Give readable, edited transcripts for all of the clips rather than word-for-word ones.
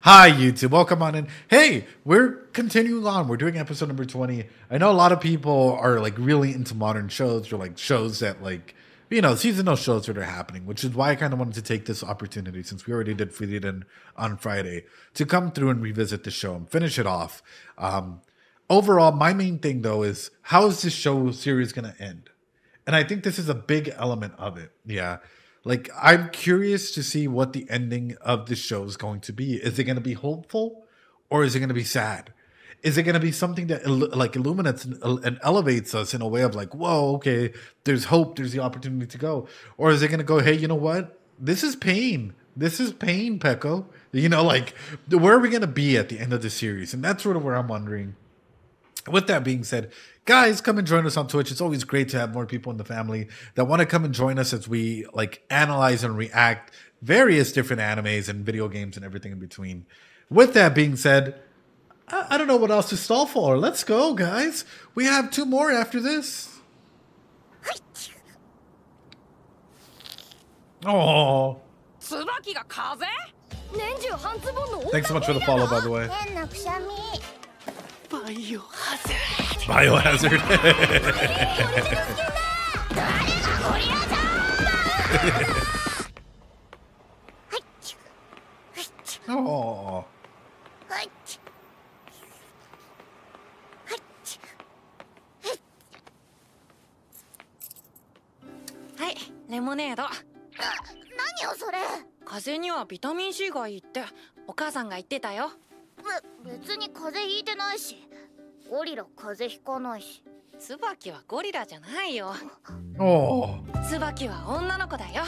Hi, YouTube. Welcome on in. Hey, we're continuing on. We're doing episode number 20. I know a lot of people are like really into modern shows or like shows that like, seasonal shows that are happening, which is why I kind of wanted to take this opportunity since we already did Freedom on Friday to come through and revisit the show and finish it off. Overall, my main thing though is how is this show series going to end? And I think this is a big element of it. Yeah. Like, I'm curious to see what the ending of the show is going to be. Is it going to be hopeful or is it going to be sad? Is it going to be something that illuminates and elevates us in a way of like, whoa, okay, there's hope, there's the opportunity to go? Or is it going to go, hey, you know what? This is pain. This is pain, Pecco. Where are we going to be at the end of the series? And that's sort of where I'm wondering. With that being said, guys, come and join us on Twitch. It's always great to have more people in the family that want to come and join us as we analyze and react various different animes and video games and everything in between. With that being said, I don't know what else to stall for. Let's go, guys. We have 2 more after this. Oh. Thanks so much for the follow, by the way. Biohazard. Oh. Hi, lemonade. 何よそれ。風邪にはビタミン C がいいってお母さんが言ってたよ。別に風邪ひいてないし、ゴリラ風邪ひかないし。椿はゴリラじゃないよ。Oh. 椿は女の子だよ。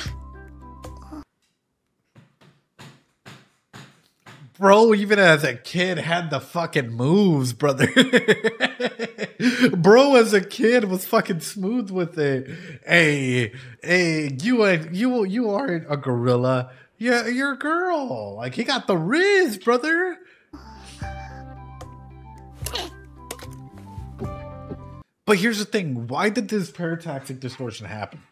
Bro, even as a kid, had the fucking moves, brother. Bro, as a kid, was fucking smooth with it. Hey, you aren't a gorilla. Yeah, you're a girl. Like, he got the riz, brother. But here's the thing. Why did this parataxic distortion happen?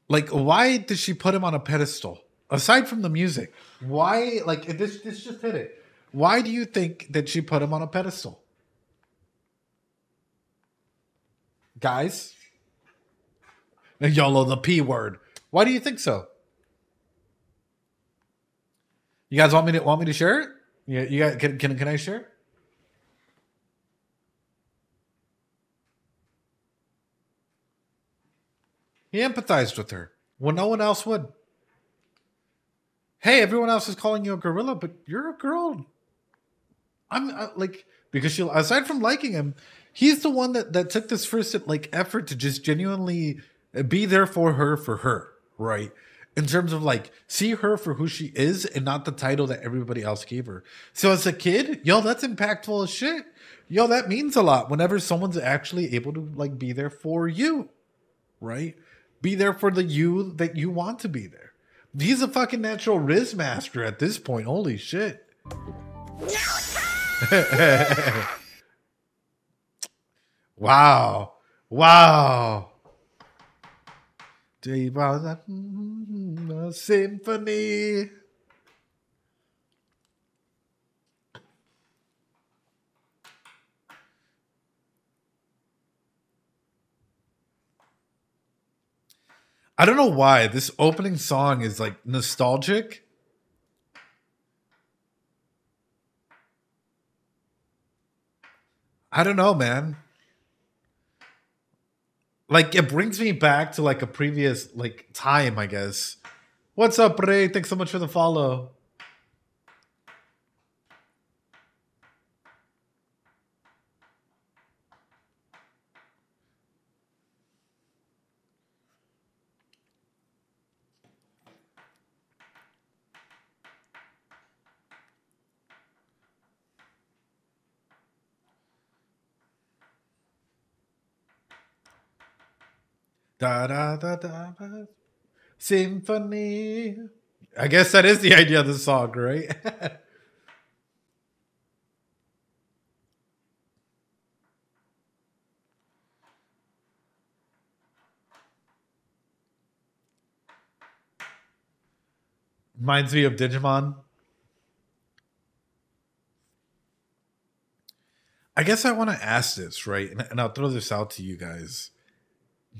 Like, why did she put him on a pedestal? Aside from the music, why, this just hit it. Why do you think that she put him on a pedestal? Guys? YOLO, the P word. Why do you think so? You guys want me to share it? Yeah, you guys, can I share? He empathized with her when no one else would. Hey, everyone else is calling you a gorilla, but you're a girl. Because she, aside from liking him, he's the one that took this first effort to just genuinely be there for her, right? In terms of see her for who she is and not the title that everybody else gave her. So as a kid, that's impactful as shit. That means a lot whenever someone's actually able to be there for you, right? Be there for the you that you want to be there. He's a fucking natural Riz master at this point. Holy shit. Wow. A symphony. I don't know why this opening song is nostalgic. I don't know, man. It brings me back to a previous time, I guess. What's up, Ray? Thanks so much for the follow. Da da da da da. Symphony. I guess that is the idea of the song, right? Reminds me of Digimon. I guess I want to ask this, right? And I'll throw this out to you guys.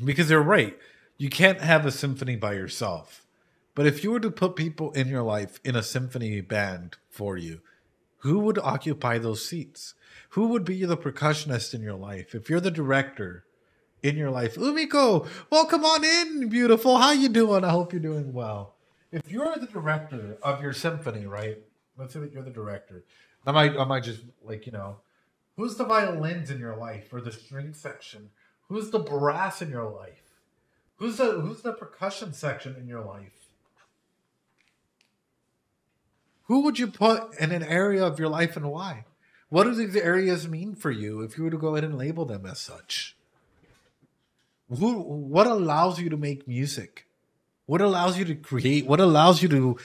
Because they're right. You can't have a symphony by yourself. But if you were to put people in your life in a symphony band for you, who would occupy those seats? Who would be the percussionist in your life? If you're the director in your life, Umiko, welcome on in, beautiful. How you doing? I hope you're doing well. If you're the director of your symphony, right? Let's say that you're the director. I might just like, you know, who's the violins in your life or the string section? Who's the brass in your life? Who's the percussion section in your life? Who would you put in an area of your life and why? What do these areas mean for you if you were to go ahead and label them as such? What allows you to make music? What allows you to create? What allows you to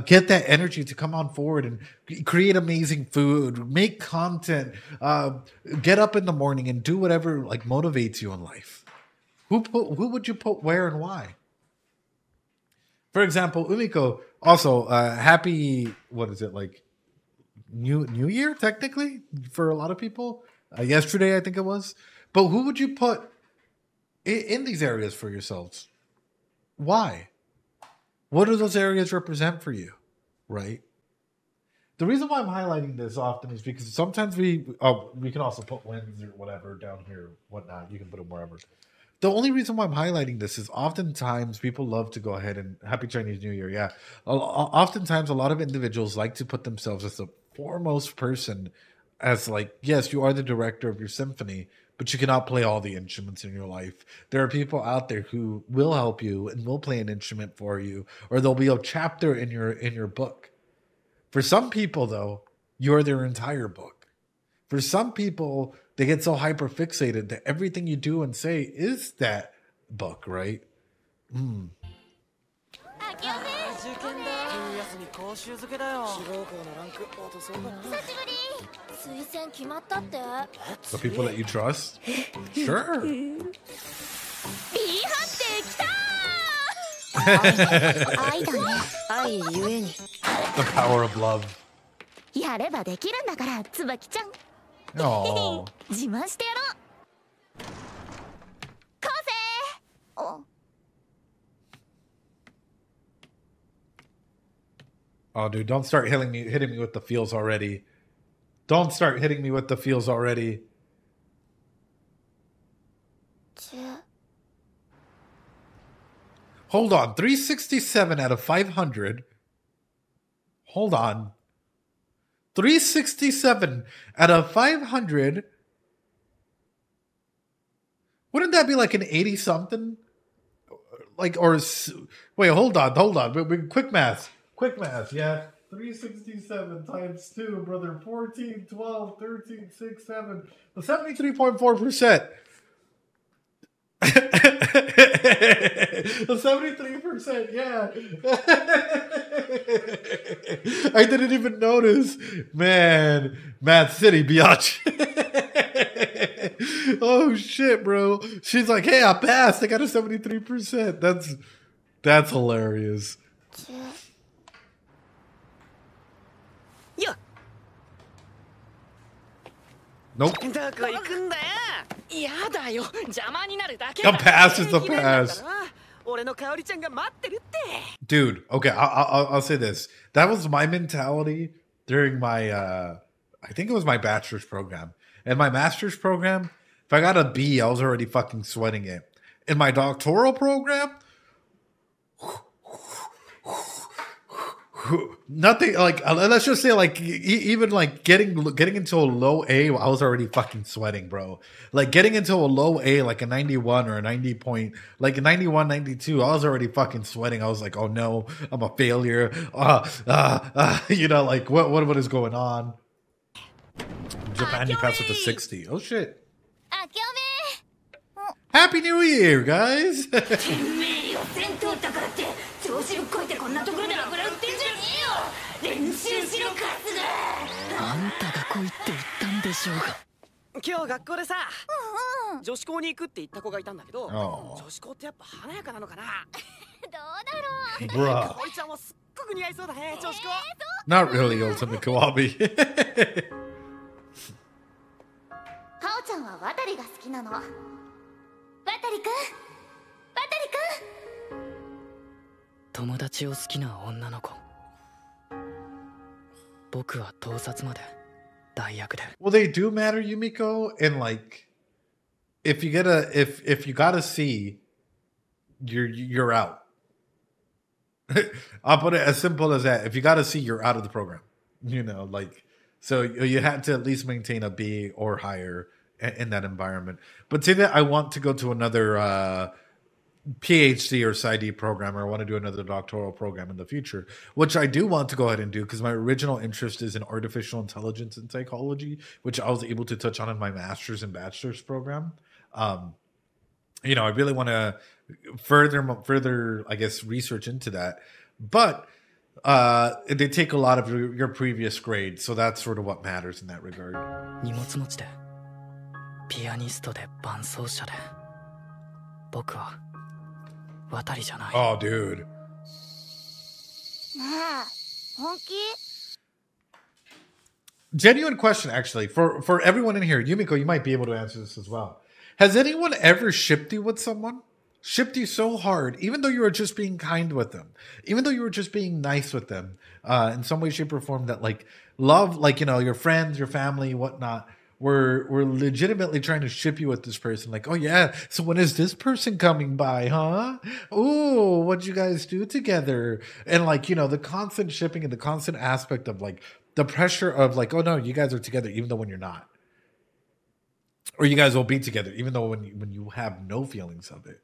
get that energy to come on forward and create amazing food, make content, get up in the morning and do whatever like motivates you in life? Who would you put where and why? For example, Umiko, also happy, what is it, like New Year technically for a lot of people. Yesterday, I think it was. But who would you put in these areas for yourselves? Why? What do those areas represent for you? Right? The reason why I'm highlighting this often is because sometimes we can also put wins or whatever down here, whatnot. You can put them wherever. The only reason why I'm highlighting this is oftentimes people love to go ahead and Happy Chinese New Year. Yeah. Oftentimes a lot of individuals like to put themselves as the foremost person as like, yes, you are the director of your symphony, but you cannot play all the instruments in your life. There are people out there who will help you and will play an instrument for you, or there'll be a chapter in your book. For some people, though, you're their entire book. For some people, they get so hyper fixated that everything you do and say is that book, right? Mm. 受験だ。冬休み講習漬けだよ。志望校のランク落とそうかな。久しぶり。推薦決まったって。The people that you trust? Sure. B 判定きたー。愛だね。愛ゆえに。The power of love. やればできるんだから、椿ちゃん。Oh. 自慢してやろう。昴生。お。Oh, dude, don't start hitting me with the feels already. Don't start hitting me with the feels already. Hold on, 367 out of 500. Hold on. 367 out of 500. Wouldn't that be like an 80-something? Like, or... Wait, hold on. Quick math, yeah. 367 times 2, brother. 14, 12, 13, 6, 7. 73.4%. 73%, yeah. I didn't even notice. Man, Math City, biatch. Oh, shit, bro. She's like, hey, I passed. I got a 73%. That's hilarious. Nope. A pass is a pass. Dude, okay, I'll say this. That was my mentality during my, I think it was my bachelor's program. In my master's program, if I got a B, I was already fucking sweating it. In my doctoral program, nothing like, let's just say like even like getting into a low A, I was already fucking sweating, bro. Like getting into a low A, like a 91 or a 90 point, like a 91, 92, I was already fucking sweating. I was like, oh no, I'm a failure. You know, like what is going on? Japan, you passed with a 60. Oh shit. Happy New Year, guys. 今日学校でさ、うんうん。女子校に行くって言った子がいたんだけど、あ女子校ってやっぱ華やかなのかな。どうだろう。Bruh. 葵ちゃんもすっごく似合いそうだね、女子校。Not really, Ultimate Kawabi. ハオちゃんは渡りが好きなの。渡りくん、渡りくん。友達を好きな女の子。僕は盗撮まで代役で。 Well, they do matter, Yumiko, and like if you got a C, you're out. I'll put it as simple as that. If you got a C, you're out of the program. You know, like, so you had to at least maintain a B or higher in that environment. But say that I want to go to another PhD or PsyD program, or I want to do another doctoral program in the future, which I do want to go ahead and do because my original interest is in artificial intelligence and psychology, which I was able to touch on in my master's and bachelor's program. You know, I really want to further, I guess, research into that. But they take a lot of your previous grades, so that's sort of what matters in that regard. 荷物持ちで、ピアニストで伴奏者で、僕は渡りじゃない。 Oh, dude. ねえ、本気？ Genuine question, actually, for everyone in here. Yumiko, you might be able to answer this as well. Has anyone ever shipped you with someone? Shipped you so hard, even though you were just being kind with them, even though you were just being nice with them, in some way, shape, or form, that like love, like, you know, your friends, your family, whatnot, were legitimately trying to ship you with this person. Like, oh yeah, so when is this person coming by, huh? Ooh, what'd you guys do together? And like, you know, the constant shipping and the constant aspect of like the pressure of like, oh no, you guys are together, even though when you're not. Or you guys will be together, even though when you have no feelings of it.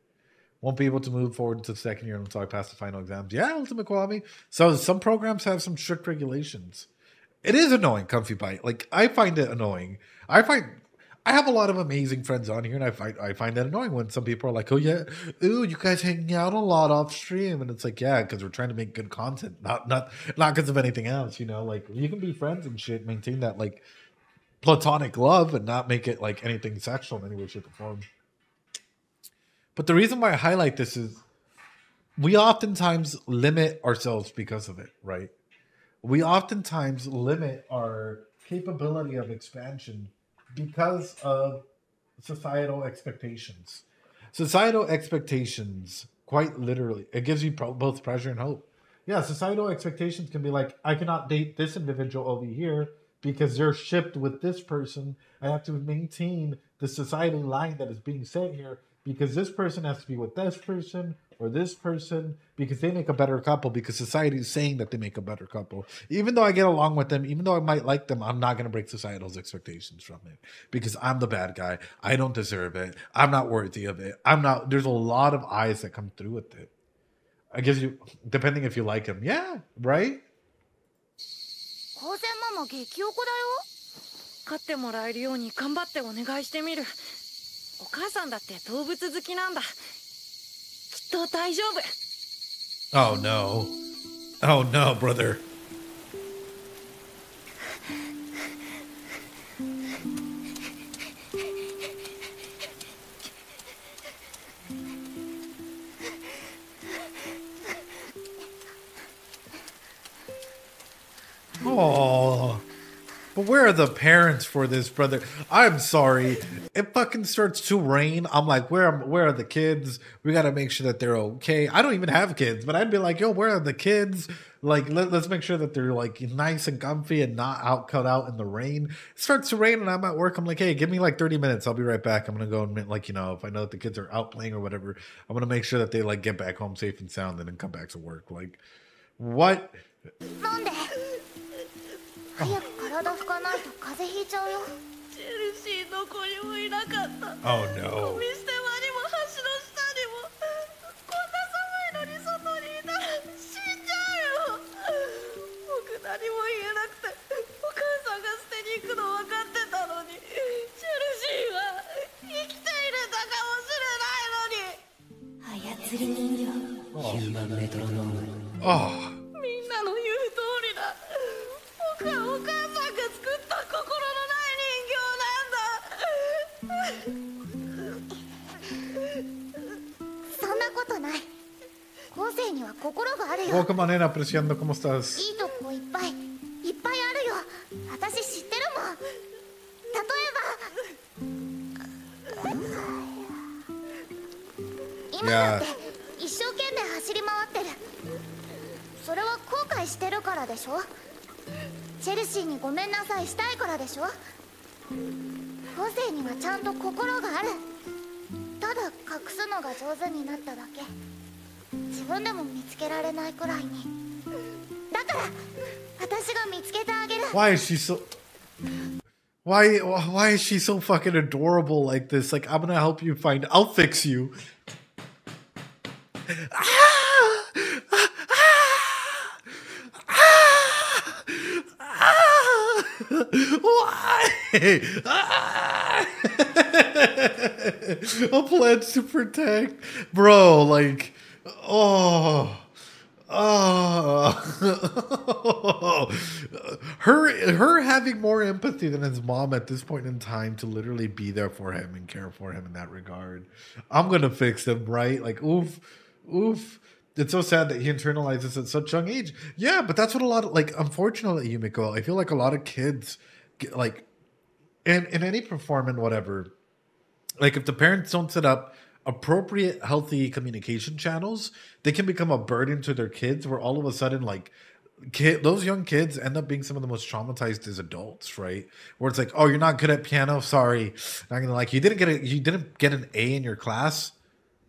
Won't be able to move forward to the second year until I pass the final exams. Yeah, Ultimate Kwame. So some programs have some strict regulations. It is annoying, Comfy Bite. Like, I find it annoying. I have a lot of amazing friends on here, and I find that annoying when some people are like, oh yeah, ooh, you guys hanging out a lot off stream. And it's like, yeah, because we're trying to make good content, not because of anything else, you know? Like, you can be friends and shit, maintain that, like, platonic love and not make it like anything sexual in any way, shape, or form. But the reason why I highlight this is we oftentimes limit ourselves because of it, right? We oftentimes limit our capability of expansion because of societal expectations. Societal expectations, quite literally, it gives you both pressure and hope. Yeah, societal expectations can be like, I cannot date this individual over here because they're shipped with this person. I have to maintain the society line that is being set here because this person has to be with this person or this person because they make a better couple, because society is saying that they make a better couple. Even though I get along with them, even though I might like them, I'm not going to break societal's expectations from it because I'm the bad guy. I don't deserve it. I'm not worthy of it. There's a lot of eyes that come through with it. I guess you, depending if you like him. Yeah, right? 高専ママ激おこだよ。飼ってもらえるように頑張ってお願いしてみる。お母さんだって動物好きなんだ。きっと大丈夫。Oh no. Oh no, brother. Oh, but where are the parents for this, brother? I'm sorry. It fucking starts to rain. I'm like, where are the kids? We got to make sure that they're okay. I don't even have kids, but I'd be like, yo, where are the kids? Like, let's make sure that they're like nice and comfy and not cut out in the rain. It starts to rain and I'm at work. I'm like, hey, give me like 30 minutes. I'll be right back. I'm going to go and like, you know, if I know that the kids are out playing or whatever, I'm going to make sure that they like get back home safe and sound and then come back to work. Like, what? なんで？早く体拭かないと風邪ひいちゃうよ。チェルシーどこにもいなかった。 Oh no. ゴミ捨て場にも橋の下にも。こんな寒いのに外にいたら死んじゃうよ。僕何も言えなくて、お母さんが捨てに行くの分かってたのに、チェルシーは生きていれたかもしれないのに。操り人形。ヒューマンメトロノーム。 Oh. みんなの言う通りだ。僕はお母さんが作った心のない人形なんだ。心があるよ。 Welcome on in, apreciando, ¿cómo estás? いいとこいっぱいあるよ。私知ってるもん。例えば今だって一生懸命走り回ってる。それは後悔してるからでしょ。チェルシーにごめんなさいしたいからでしょ。個性にはちゃんと心がある。ただ隠すのが上手になっただけ。自分でも見つけられないくらいに。だから私が見つけてあげる。 Why is she so... Why is she so fucking adorable like this? Like, I'm gonna help you find... I'll fix you. Why? A pledge to protect. Bro, like... her having more empathy than his mom at this point in time to literally be there for him and care for him in that regard. I'm gonna fix him, right? Like, oof. It's so sad that he internalizes at such young age. Yeah, but that's what a lot of, like, unfortunately, Yumiko, I feel like a lot of kids get, like, in any performance, whatever, like, if the parents don't set up appropriate, healthy communication channels, they can become a burden to their kids, where all of a sudden, like, those young kids end up being some of the most traumatized as adults, right? Where it's like, oh, you're not good at piano, sorry, not gonna like you didn't get an A in your class.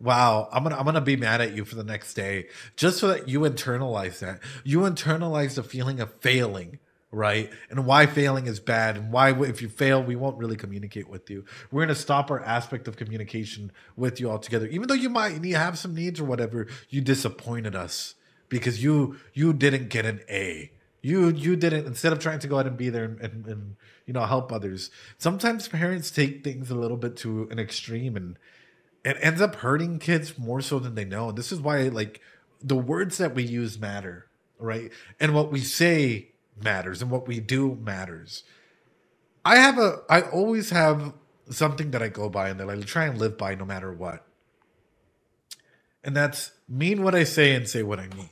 Wow, I'm gonna be mad at you for the next day, just so that you internalize that. You internalize the feeling of failing, right? And why failing is bad, and why if you fail, we won't really communicate with you. We're gonna stop our aspect of communication with you altogether. Even though you might have some needs or whatever, you disappointed us because you didn't get an A. You didn't, instead of trying to go ahead and be there and help others. Sometimes parents take things a little bit to an extreme, and it ends up hurting kids more so than they know. And this is why, like, the words that we use matter, right? And what we say matters, and what we do matters. I always have something that I go by and that I try and live by no matter what. And that's mean what I say and say what I mean.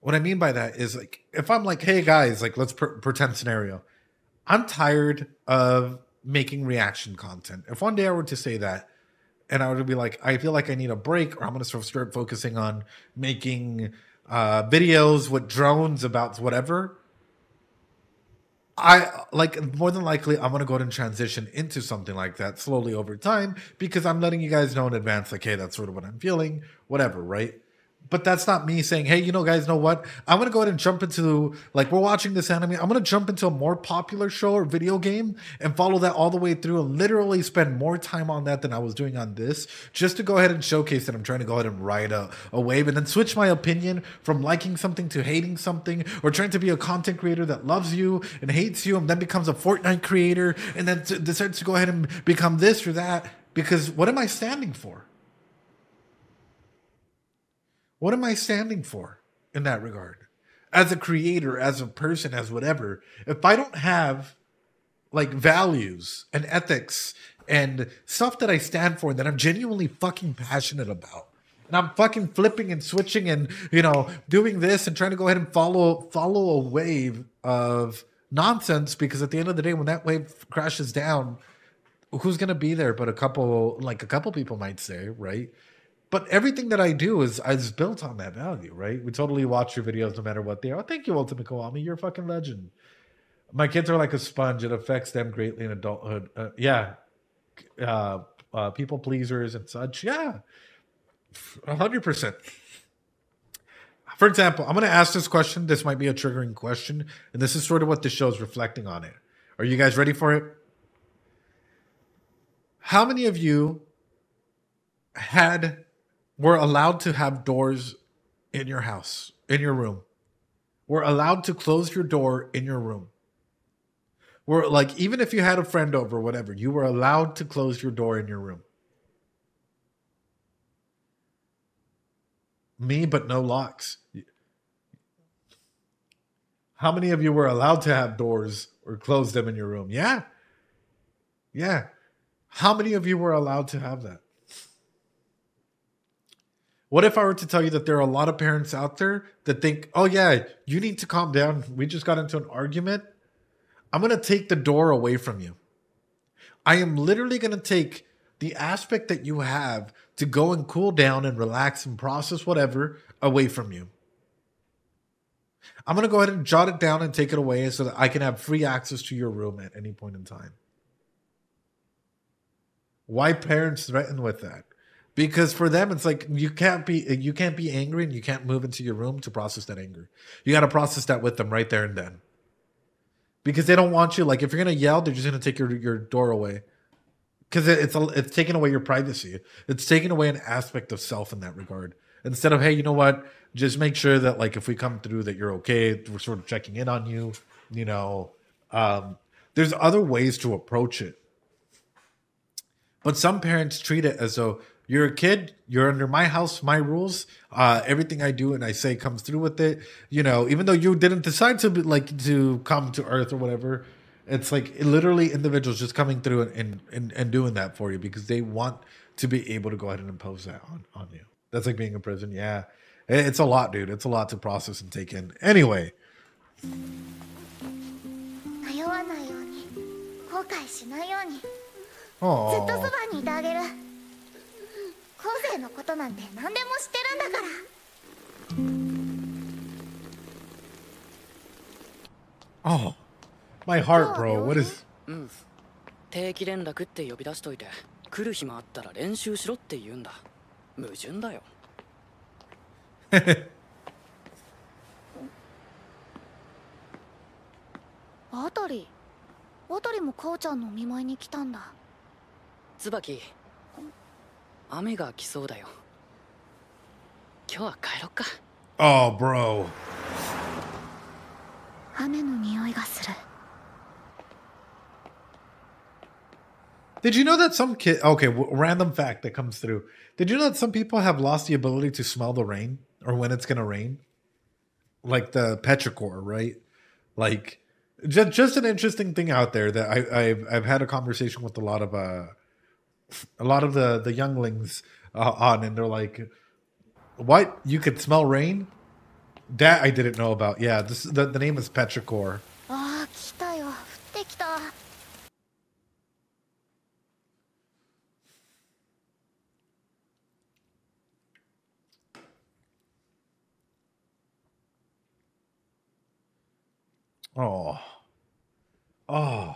What I mean by that is, like, if I'm like, hey guys, like, let's pretend scenario. I'm tired of making reaction content. If one day I were to say that, and I would be like, I feel like I need a break, or I'm going to start focusing on making videos with drones about whatever, I, like, more than likely, I'm going to go ahead and transition into something like that slowly over time, because I'm letting you guys know in advance, like, hey, that's sort of what I'm feeling, whatever, right? But that's not me saying, hey, guys know what? I'm going to go ahead and jump into, like, we're watching this anime. I'm going to jump into a more popular show or video game and follow that all the way through and literally spend more time on that than I was doing on this, just to go ahead and showcase that I'm trying to go ahead and ride a wave, and then switch my opinion from liking something to hating something, or trying to be a content creator that loves you and hates you and then becomes a Fortnite creator and then decides to go ahead and become this or that. Because what am I standing for? What am I standing for in that regard? As a creator, as a person, as whatever, if I don't have, like, values and ethics and stuff that I stand for that I'm genuinely fucking passionate about, and I'm fucking flipping and switching and, doing this and trying to go ahead and follow a wave of nonsense, because at the end of the day, when that wave crashes down, who's going to be there but a couple people might say, right? But everything that I do is built on that value, right? We totally watch your videos no matter what they are. Oh, thank you, Ultimate Kiwami. You're a fucking legend. My kids are like a sponge. It affects them greatly in adulthood. People pleasers and such. Yeah, 100%. For example, I'm going to ask this question. This might be a triggering question, and this is sort of what the show's reflecting on it. Are you guys ready for it? How many of you were allowed to have doors in your house, in your room? Were allowed to close your door in your room? Were, like, even if you had a friend over, whatever, you were allowed to close your door in your room? Me, but no locks. How many of you were allowed to have doors or close them in your room? Yeah. How many of you were allowed to have that? What if I were to tell you that there are a lot of parents out there that think, oh, yeah, you need to calm down. We just got into an argument. I'm going to take the door away from you. I am literally going to take the aspect that you have to go and cool down and relax and process whatever away from you. I'm going to go ahead and jot it down and take it away so that I can have free access to your room at any point in time. Why parents threaten with that? Because for them, it's like you can't be angry and you can't move into your room to process that anger. You got to process that with them right there and then. Because they don't want you, like if you're going to yell, they're just going to take your door away. Because it's taking away your privacy. It's taking away an aspect of self in that regard. Instead of, hey, you know what? Just make sure that like if we come through that you're okay. We're sort of checking in on you. You know, there's other ways to approach it. But some parents treat it as though you're a kid, you're under my house, my rules. Everything I do and I say comes through with it. You know, even though you didn't decide to come to Earth or whatever, it's like literally individuals just coming through and doing that for you because they want to be able to go ahead and impose that on you. That's like being in prison. Yeah, it's a lot, dude. It's a lot to process and take in. Anyway. 迷わないように、後悔しないように、ずっ Oh. とそばにいてあげる。後世のことなんて何でも知ってるんだから。Oh. My heart, bro. What is... 定期連絡って呼び出しといて来る暇あったら練習しろって言うんだ。矛盾だよ。あたりも母ちゃんのお見舞いに来たんだ。椿、雨が来そうだよ。今日は帰ろっか。Oh, bro. 雨の匂いがする。 Did you know that some kid... Okay, random fact that comes through. Did you know that some people have lost the ability to smell the rain or when it's going to rain? Like the petrichor, right? Like, just an interesting thing out there that I've had a conversation with a lot of the younglings on, and they're like, "What? You could smell rain?" That I didn't know about. Yeah, the name is petrichor. ああ、来たよ。降ってきた。 Oh. Oh.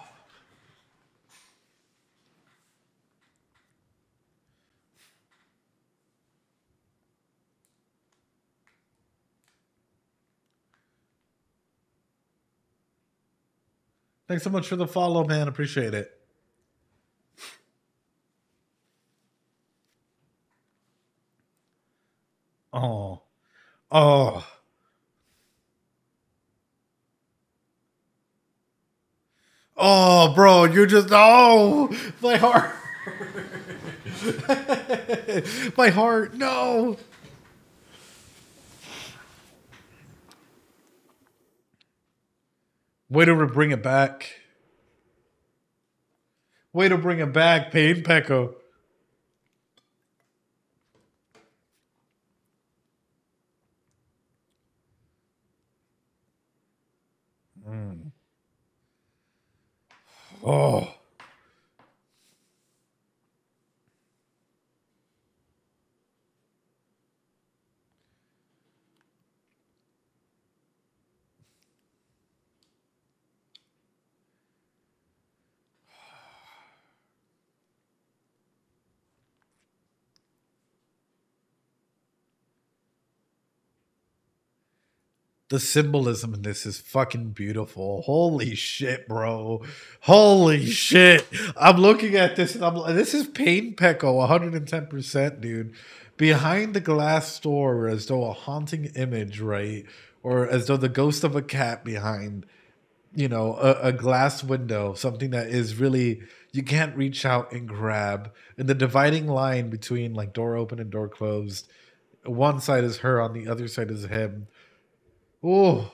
Thanks so much for the follow, man. Appreciate it. Oh. Oh. Oh, bro, you just... Oh, my heart. My heart, no. Way to bring it back. Way to bring it back, Pain Pecco. Oh. The symbolism in this is fucking beautiful. Holy shit, bro. Holy shit. I'm looking at this and this is Pain Pecco 110%, dude. Behind the glass door as though a haunting image, right? Or as though the ghost of a cat behind, you know, a glass window. Something that is really, you can't reach out and grab. And the dividing line between like door open and door closed. One side is her, on the other side is him. Oh,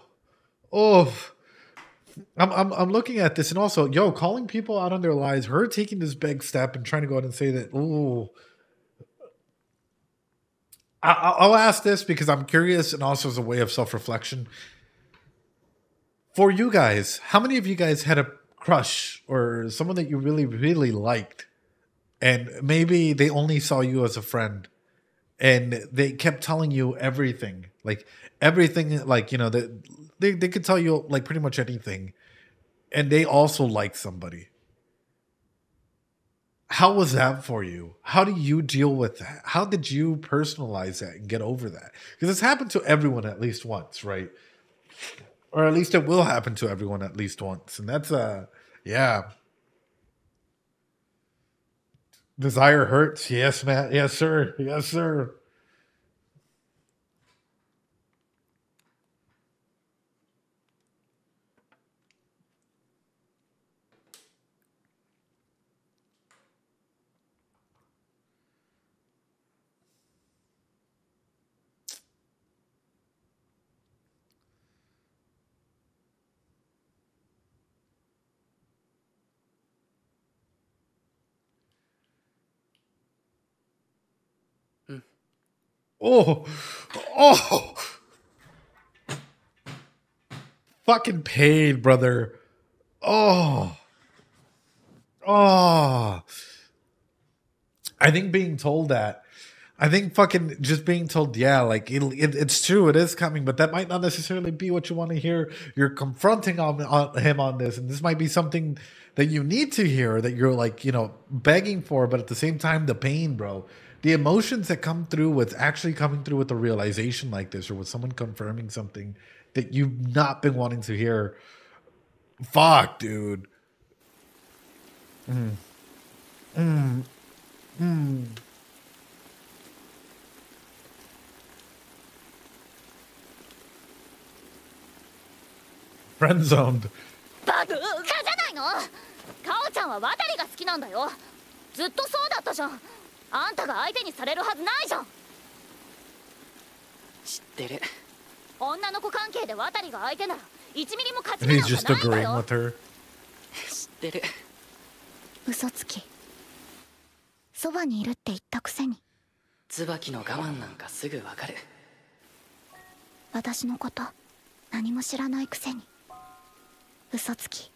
I'm looking at this, and also, yo, calling people out on their lies, her taking this big step and trying to go out and say that, I'll ask this because I'm curious and also as a way of self-reflection. For you guys, how many of you guys had a crush or someone that you really, really liked, and maybe they only saw you as a friend, and they kept telling you everything, like, you know, that they could tell you like pretty much anything, and they also liked somebody. How was that for you? How do you deal with that? How did you personalize that and get over that? Because it's happened to everyone at least once, right? Or at least it will happen to everyone at least once. And that's yeah. Desire hurts. Yes, Matt. Yes, sir. Yes, sir. Oh, oh, fucking paid, brother. Oh, oh. I think being told that, I think fucking just being told, yeah, like it's true, it is coming, but that might not necessarily be what you want to hear. You're confronting on him on this, and this might be something that you need to hear, that you're like, you know, begging for, but at the same time, the pain, bro. The emotions that come through with actually coming through with a realization like this, or with someone confirming something that you've not been wanting to hear. Fuck, dude. Friend zoned. バカじゃないの。カオちゃんは渡りが好きなんだよ。ずっとそうだったじゃん。あんたが相手にされるはずないじゃん。知ってる。女の子関係で渡りが相手なら1ミリも勝ち And 目 he's なんか just ないんだ agreeing よ。 with her. 知ってる。嘘つき。そばにいるって言ったくせに。椿の我慢なんかすぐわかる。私のこと何も知らないくせに。嘘つき。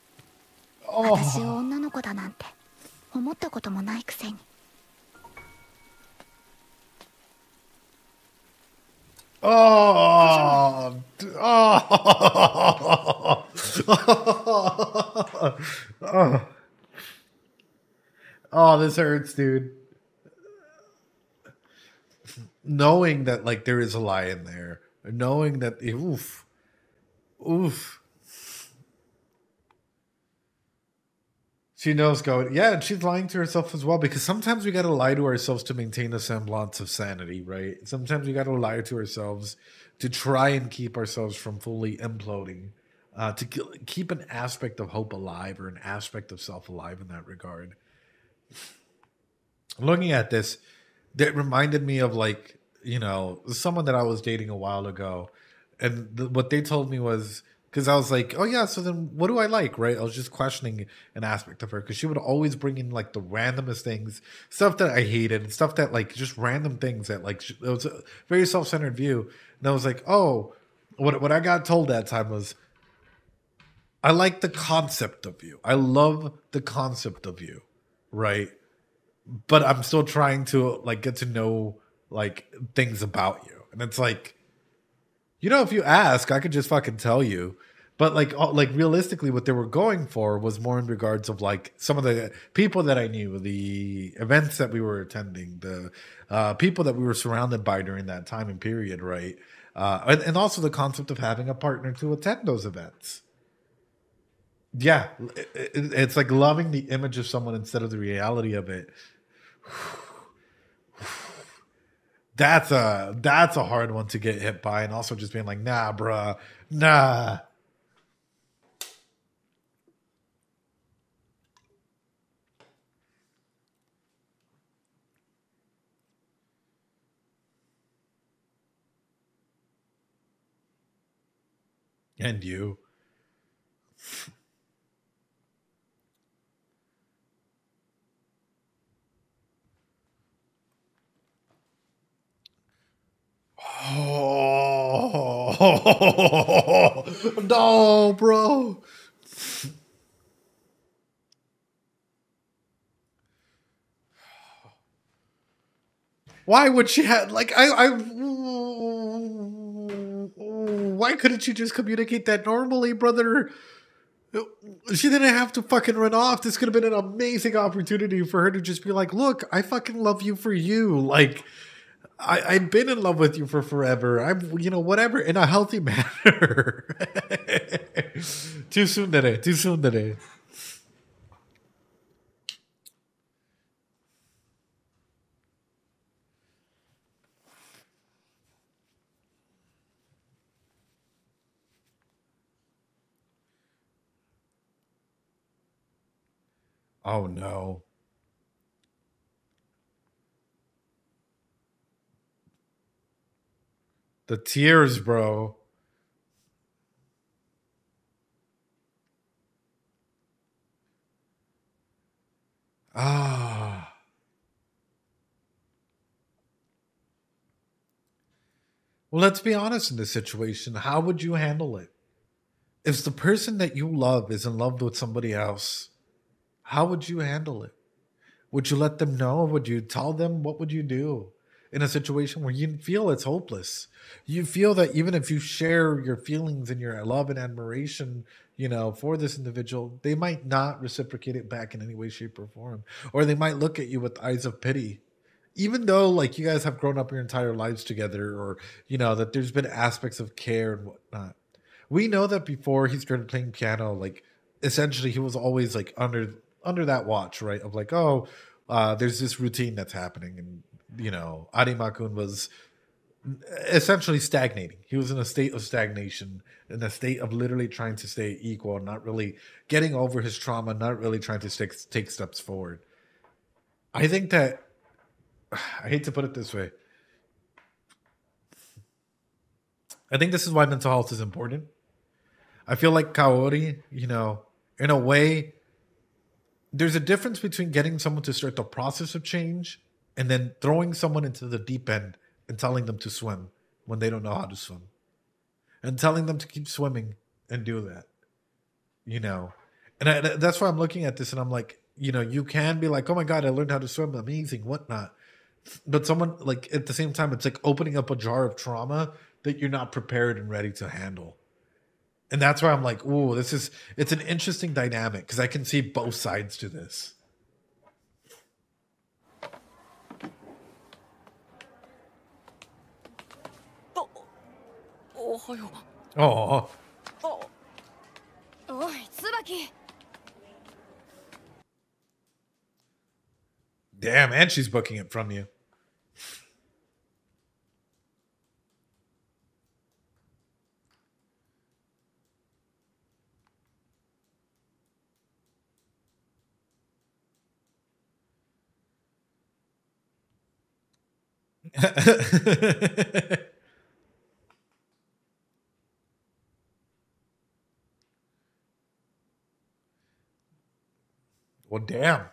私を女の子だなんて思ったこともないくせに。Oh, oh, oh, this hurts, dude. Knowing that like there is a lie in there, knowing that oof, oof. She knows going, yeah, and she's lying to herself as well, because sometimes we gotta lie to ourselves to maintain a semblance of sanity, right? Sometimes we gotta lie to ourselves to try and keep ourselves from fully imploding, to keep an aspect of hope alive, or an aspect of self alive in that regard. Looking at this, that reminded me of, like, you know, someone that I was dating a while ago, and what they told me was, because I was like, oh yeah, so then what do I like, right? I was just questioning an aspect of her, because she would always bring in like the randomest things, stuff that I hated, stuff that like just random things that like it was a very self-centered view. And I was like, oh, what I got told that time was, I like the concept of you. I love the concept of you, right? But I'm still trying to like get to know like things about you. And it's like, you know, if you ask, I could just fucking tell you. But like realistically, what they were going for was more in regards of like some of the people that I knew, the events that we were attending, the people that we were surrounded by during that time and period, right? And also the concept of having a partner to attend those events. Yeah, it's like loving the image of someone instead of the reality of it. That's a hard one to get hit by, and also just being like, nah, bruh, nah. And you. Oh no, bro. Why would she have like why couldn't she just communicate that normally, brother? She didn't have to fucking run off. This could have been an amazing opportunity for her to just be like, look, I fucking love you for you. Like, I've been in love with you for forever. I'm, you know, whatever, in a healthy manner. Too soon today. Too soon today. Oh no. The tears, bro. Ah. Well, let's be honest in this situation. How would you handle it? If the person that you love is in love with somebody else, how would you handle it? Would you let them know? Would you tell them? What would you do in a situation where you feel it's hopeless? You feel that even if you share your feelings and your love and admiration, you know, for this individual, they might not reciprocate it back in any way, shape, or form. Or they might look at you with eyes of pity. Even though like you guys have grown up your entire lives together, or you know, that there's been aspects of care and whatnot. We know that before he started playing piano, like essentially he was always like under that watch, right? Of like, oh, there's this routine that's happening, and you know, Arima-kun was essentially stagnating. He was in a state of stagnation, in a state of literally trying to stay equal, not really getting over his trauma, not really trying to take steps forward. I think that I hate to put it this way. I think this is why mental health is important. I feel like Kaori, you know, in a way, there's a difference between getting someone to start the process of change and then throwing someone into the deep end and telling them to swim when they don't know how to swim, and telling them to keep swimming and do that, you know. And that's why I'm looking at this and I'm like, you know, you can be like, oh my God, I learned how to swim, amazing, whatnot. But someone like at the same time, it's like opening up a jar of trauma that you're not prepared and ready to handle. And that's why I'm like, ooh, it's an interesting dynamic because I can see both sides to this. Oh, おい椿 damn, and she's booking it from you. Well, damn.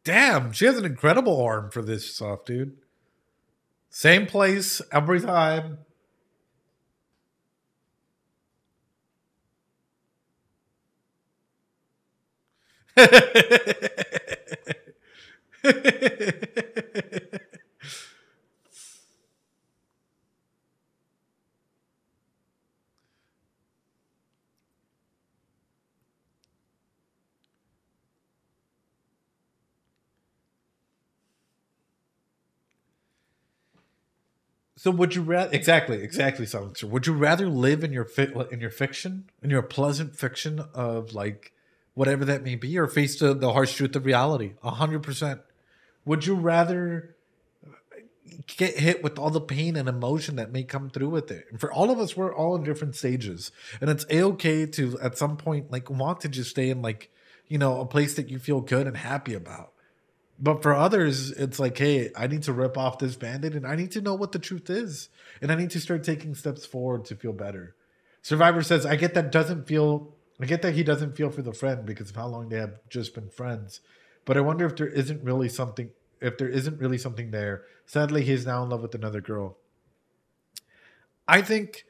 Damn, she has an incredible arm for this stuff, dude. Same place every time. So would you rather exactly Silencer. Would you rather live in your fiction, in your pleasant fiction of like whatever that may be, or face the harsh truth of reality? 100%. Would you rather get hit with all the pain and emotion that may come through with it? And for all of us, we're all in different stages, and it's a-okay to at some point like want to just stay in like, you know, a place that you feel good and happy about. But for others, it's like, hey, I need to rip off this band-aid and I need to know what the truth is. And I need to start taking steps forward to feel better. Survivor says, I get that doesn't feel I get that he doesn't feel for the friend because of how long they have just been friends, but I wonder if there isn't really something. If there isn't really something there. Sadly, he's now in love with another girl. I think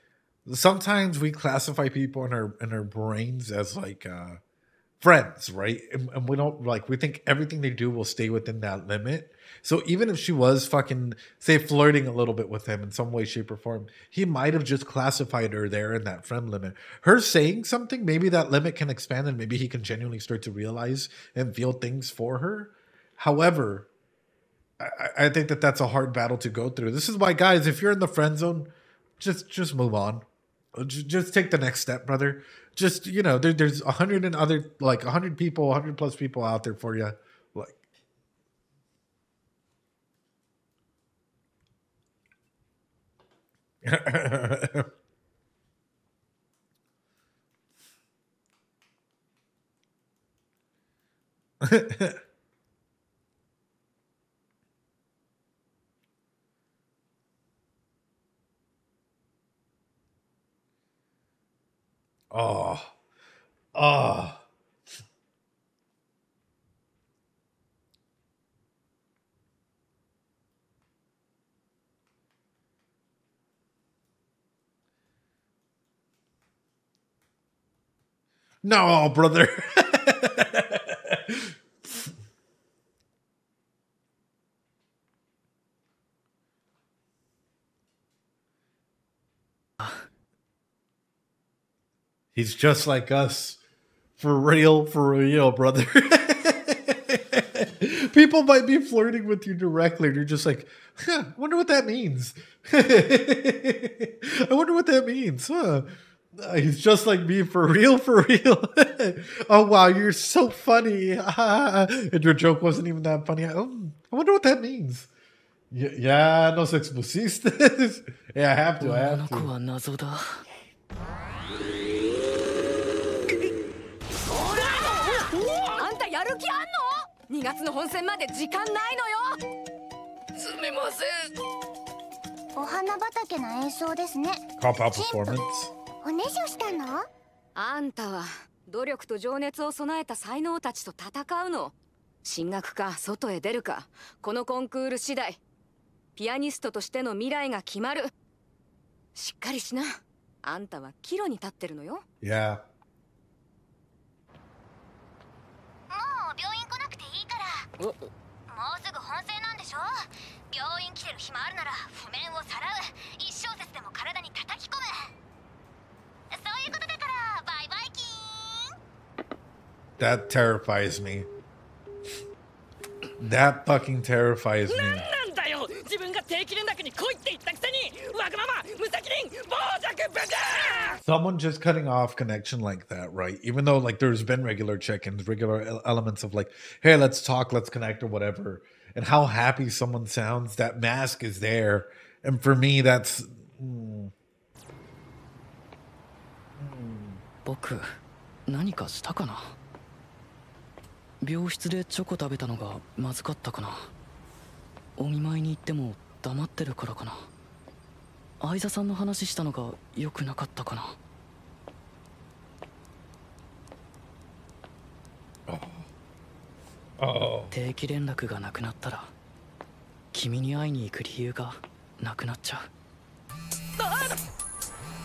sometimes we classify people in our brains as like friends, right? And we don't like, we think everything they do will stay within that limit. So even if she was fucking, say, flirting a little bit with him in some way, shape, or form, he might have just classified her there in that friend limit. Her saying something, maybe that limit can expand and maybe he can genuinely start to realize and feel things for her. However, I think that that's a hard battle to go through. This is why, guys, if you're in the friend zone, just move on. Just take the next step, brother. Just, you know, there's 100 and other, like 100 people, 100 plus people out there for you. Like, oh, oh. No, brother. He's just like us. For real, brother. People might be flirting with you directly, and you're just like, huh, I wonder what that means. I wonder what that means. Huh? He's just like me, for real, for real. Oh, wow, you're so funny. And your joke wasn't even that funny. I wonder what that means. Yeah, no sex pusiste. Yeah, I have to. やる気あんの ?2 月の本戦まで時間ないのよ。すみません。お花畑の演奏ですね。Cop out performance. おねしょしたの？あんたは努力と情熱を備えた才能たちと戦うの。進学か外へ出るか、このコンクール次第。ピアニストとしての未来が決まる。しっかりしな。あんたは岐路に立ってるのよ。Yeah. 病院来なくていいから。もうすぐ本戦なんでしょ。病院来てる暇あるなら譜面をさらう。一小節でも体に叩き込む。そういうことだからバイバイキーン。 That terrifies me. That fucking terrifies me. なんだよ。自分が定期連絡に来いって言ったくせにわがまま無責任傍若無道。 Someone just cutting off connection like that, right? Even though like there's been regular check-ins, regular elements of like, hey, let's talk, let's connect or whatever, and how happy someone sounds, that mask is there. And for me, that's 僕何かしたかな。病室でチョコ食べたのがまずかったかな。お見舞いに行っても黙ってるからかな。相座さんの話したのが良くなかったかな。定期連絡がなくなったら君に会いに行く理由がなくなっちゃう。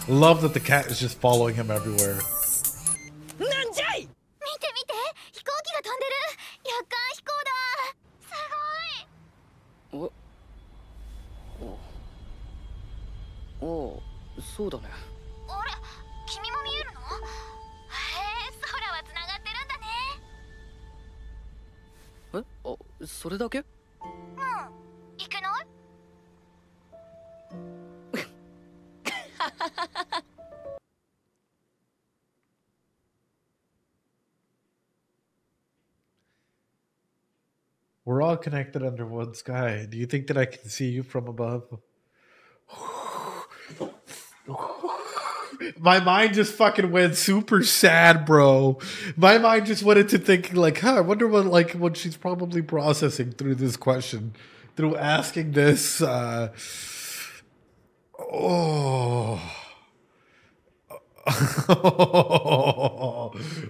love that the cat is just following him everywhere. なんじゃい。見て見て、飛行機が飛んでる。夜間飛行だ。すごい。おそうだね。あれ、君も見えるの？空はつながってるんだね。え、それだけ？うん、いけない？ We're all connected under one sky. Do you think that I can see you from above? My mind just fucking went super sad, bro. My mind just went into thinking like, I wonder what she's probably processing through this question, through asking this.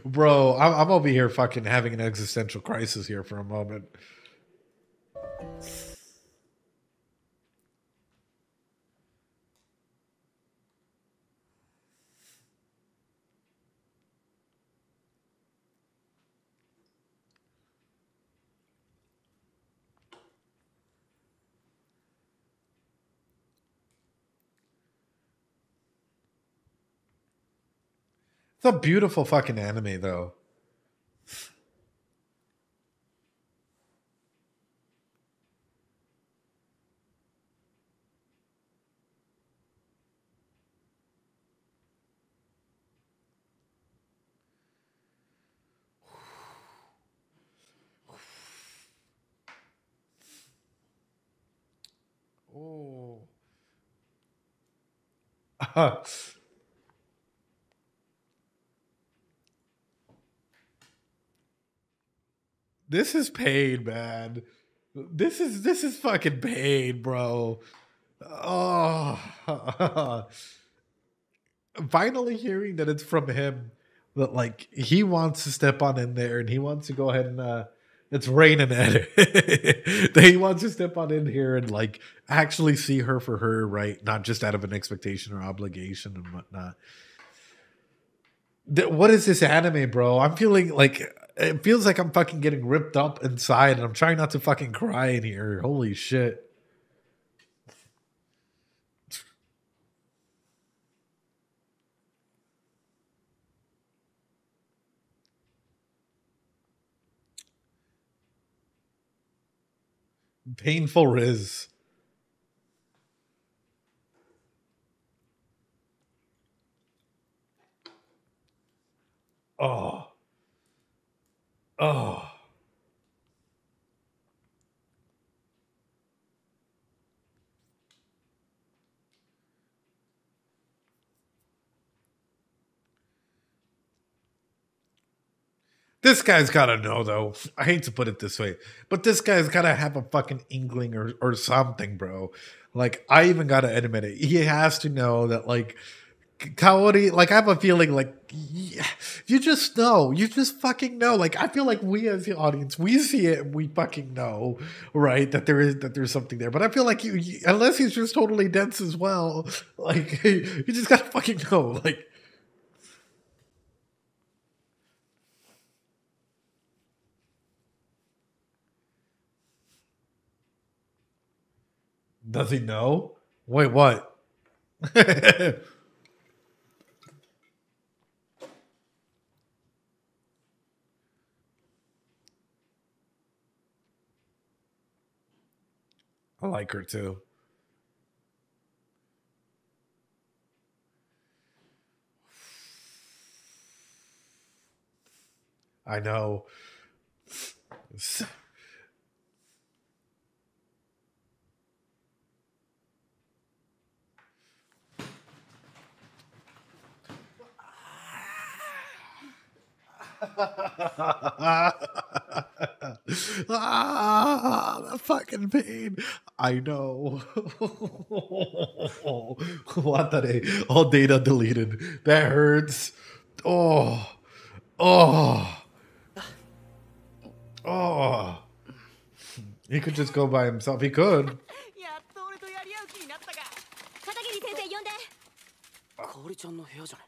Bro, I'm over here fucking having an existential crisis here for a moment. It's a beautiful fucking anime, though. Oh. This is pain, man. This is fucking pain, bro. Oh. Finally hearing that it's from him, that like he wants to step on in there and he wants to go ahead and it's raining at it. That he wants to step on in here and like actually see her for her, right? Not just out of an expectation or obligation and whatnot. What is this anime, bro? I'm feeling like it feels like I'm fucking getting ripped up inside and I'm trying not to fucking cry in here. Holy shit. Painful Riz. Oh. Oh. This guy's got to know, though. I hate to put it this way, but this guy's got to have a fucking inkling or something, bro. Like, I even got to admit it. He has to know that, like, Kaori, like, I have a feeling, like, you just know. You just fucking know. Like, I feel like we as the audience, we see it and we fucking know, right, that there's something there. But I feel like you unless he's just totally dense as well, like, you just got to fucking know. Like, does he know? Wait, what? I like her too. I know. That fucking pain. I know. Watare. All data deleted. That hurts. Oh. Oh. Oh. He could just go by himself. He could. やっと俺とやり合う気になったか。片桐先生呼んで。香織ちゃんの部屋じゃない。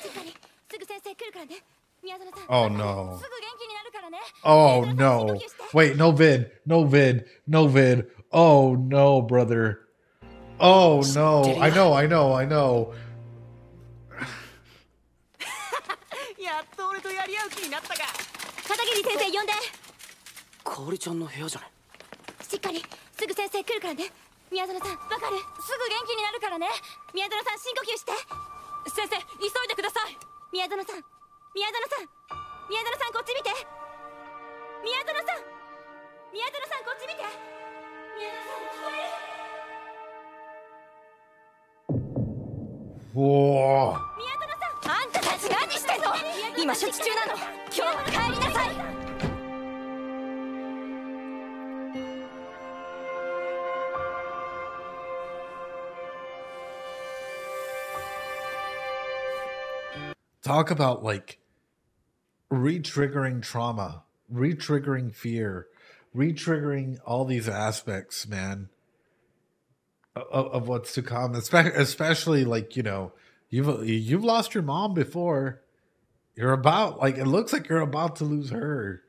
しっかりすぐ先生来るからね。宮園さん。 Oh no. すぐ元気になるからね。 Oh no. Wait, no vid. No vid. No vid. Oh no, brother. Oh no. I know. やっと俺とやり合う気になったか。片桐先生呼んで。香織ちゃんの部屋じゃない。しっかりすぐ先生来るからね。宮園さん、わかる？すぐ元気になるからね。宮園さん、深呼吸して。先生、急いでください。宮園さん、宮園さん、宮園さん、こっち見て。宮園さん、宮園さん、こっち見て。宮園さん、聞こえる？ Whoa. 宮園さん、あんたたち何してんの？今処置中なの。今日は帰りなさい。 Oh Talk about like re-triggering trauma, re-triggering fear, re-triggering all these aspects, man, of what's to come. Especially like, you know, you've lost your mom before. You're about, like, it looks like you're about to lose her.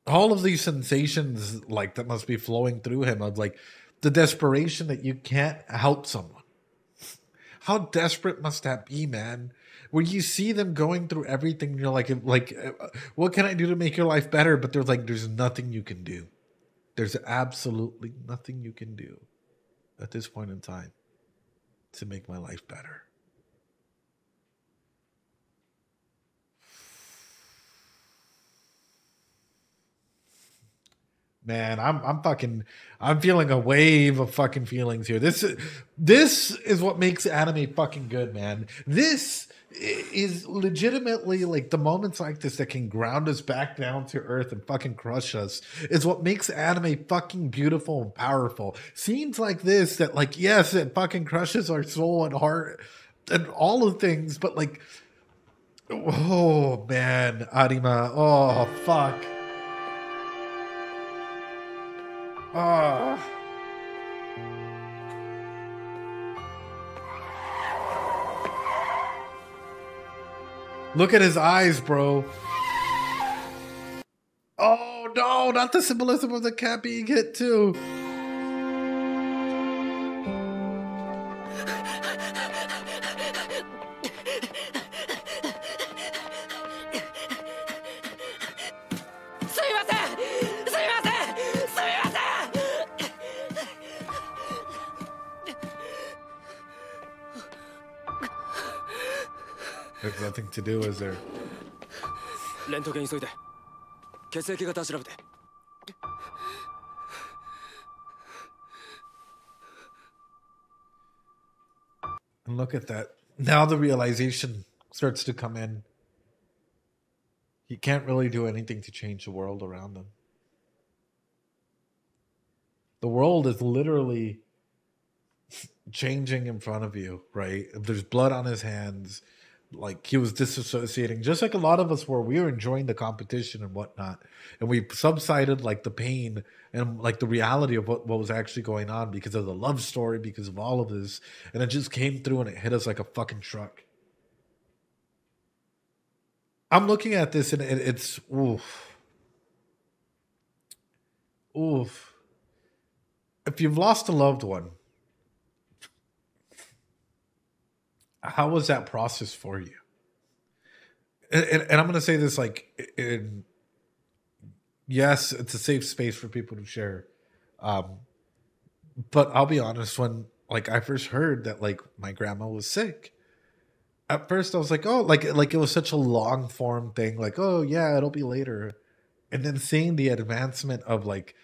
All of these sensations, like, that must be flowing through him, of like the desperation that you can't help someone. How desperate must that be, man? Where you see them going through everything, you're like, what can I do to make your life better? But there's nothing you can do. There's absolutely nothing you can do at this point in time to make my life better. Man, I'm feeling a wave of fucking feelings here. This is what makes anime fucking good, man. This is legitimately like the moments like this that can ground us back down to earth and fucking crush us is what makes anime fucking beautiful and powerful. Scenes like this that, like, yes, it fucking crushes our soul and heart and all of things, but like, oh man, Arima, oh fuck. Ah. Look at his eyes, bro. Oh no, not the symbolism of the cat being hit too. There's nothing to do, is there? And look at that. Now the realization starts to come in. He can't really do anything to change the world around him. The world is literally changing in front of you, right? There's blood on his hands. Like, he was disassociating, just like a lot of us were. We were enjoying the competition and whatnot, and we subsided like the pain and like the reality of what was actually going on because of the love story, because of all of this, and it just came through and it hit us like a fucking truck. I'm looking at this and it's oof. If you've lost a loved one, how was that process for you? And I'm going to say this, like, yes, it's a safe space for people to share. But I'll be honest, when like I first heard that like my grandma was sick, at first I was like, oh, like it was such a long form thing. Like, oh yeah, it'll be later. And then seeing the advancement of like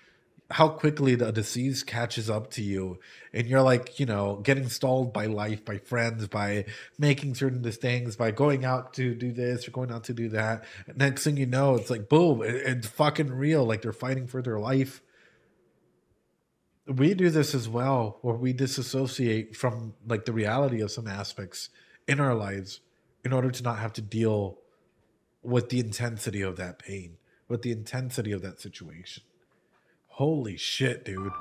how quickly the disease catches up to you, and you're like, you know, getting stalled by life, by friends, by making certain things, by going out to do this or going out to do that. And next thing you know, it's like, boom, it's fucking real. Like, they're fighting for their life. We do this as well, where we disassociate from like the reality of some aspects in our lives in order to not have to deal with the intensity of that pain, with the intensity of that situation. Holy shit, dude.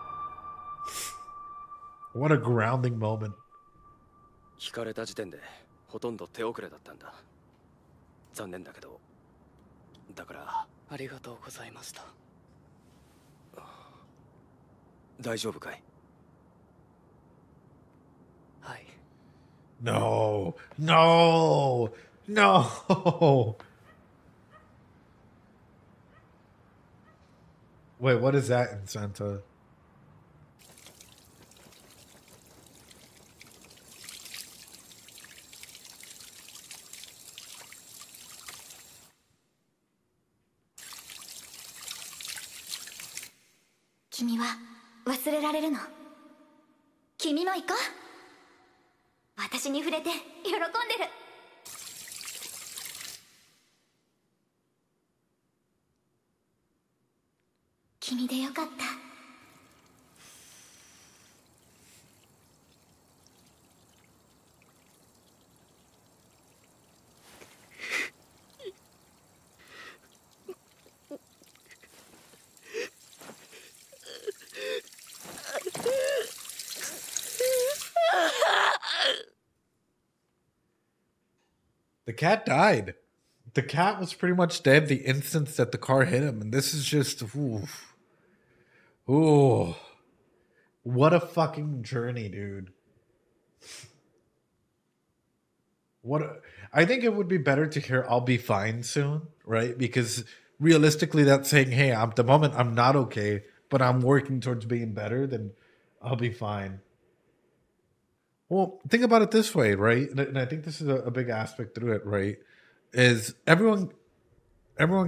What a grounding moment. 聞かれた時点でほとんど手遅れだったんだ。残念だけど。だから。ありがとうございました。大丈夫かい？はい。No. No. No. Wait, what is that in Santa? Kimi は忘れられるの？君も行こう。私に触れて喜んでる。君でよかった。cat died. The cat was pretty much dead the instant that the car hit him. And this is just, ooh, what a fucking journey, dude. I think it would be better to hear I'll be fine soon, right? Because realistically, that's saying, hey, at the moment I'm not okay, but I'm working towards being better, then I'll be fine. Well, think about it this way, right? And I think this is a big aspect through it, right? Is everyone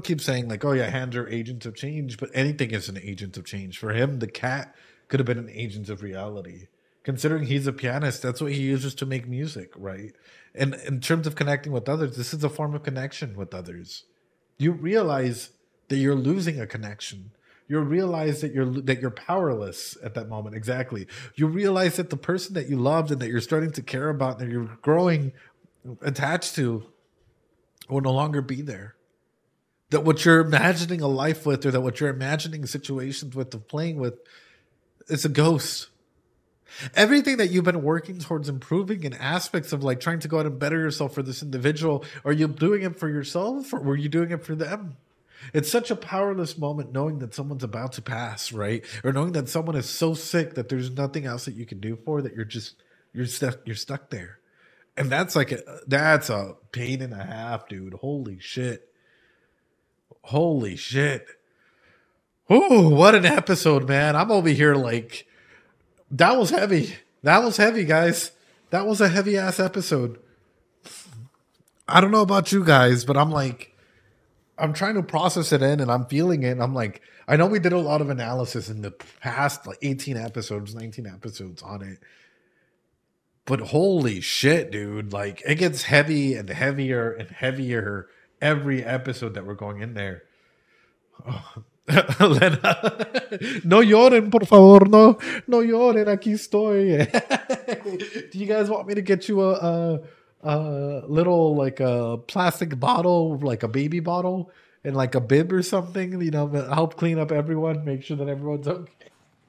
keeps saying like, oh yeah, hands are agents of change, but anything is an agent of change. For him, the cat could have been an agent of reality. Considering he's a pianist, that's what he uses to make music, right? And in terms of connecting with others, this is a form of connection with others. You realize that you're losing a connection. You realize that you're powerless at that moment. Exactly. You realize that the person that you loved and that you're starting to care about and that you're growing attached to will no longer be there. That what you're imagining a life with, or that what you're imagining situations with, of playing with, is a ghost. Everything that you've been working towards improving in aspects of like trying to go out and better yourself for this individual, are you doing it for yourself or were you doing it for them? It's such a powerless moment knowing that someone's about to pass, right? Or knowing that someone is so sick that there's nothing else that you can do for, that you're stuck there. And that's a pain and a half, dude. Holy shit. Holy shit. Oh, what an episode, man. I'm over here like, that was heavy. That was heavy, guys. That was a heavy ass episode. I don't know about you guys, but I'm trying to process it in and I'm feeling it. And I'm like, I know we did a lot of analysis in the past, like 18 episodes, 19 episodes on it. But holy shit, dude. Like, it gets heavy and heavier and heavier every episode that we're going in there. Oh. Lena, no lloren, por favor, no lloren, aquí estoy. Do you guys want me to get you a little, like a plastic bottle, like a baby bottle, and like a bib or something, you know, help clean up everyone, make sure that everyone's okay?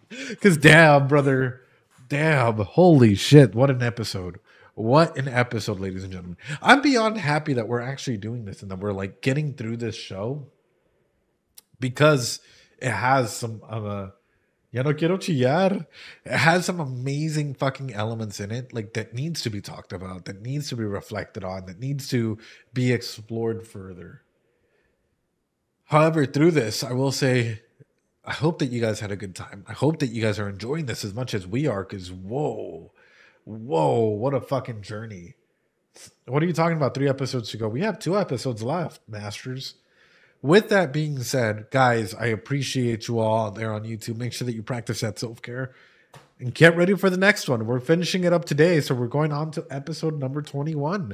Because damn, brother, damn, holy shit, what an episode. What an episode, ladies and gentlemen. I'm beyond happy that we're actually doing this and that we're like getting through this show. Because it has some ya no quiero chillar. It has some amazing fucking elements in it, like that needs to be talked about, that needs to be reflected on, that needs to be explored further. However, through this, I will say, I hope that you guys had a good time. I hope that you guys are enjoying this as much as we are, because whoa, what a fucking journey. What are you talking about? 3 episodes to go. We have 2 episodes left, masters. With that being said, guys, I appreciate you all out there on YouTube. Make sure that you practice that self-care and get ready for the next one. We're finishing it up today, so we're going on to episode number 21.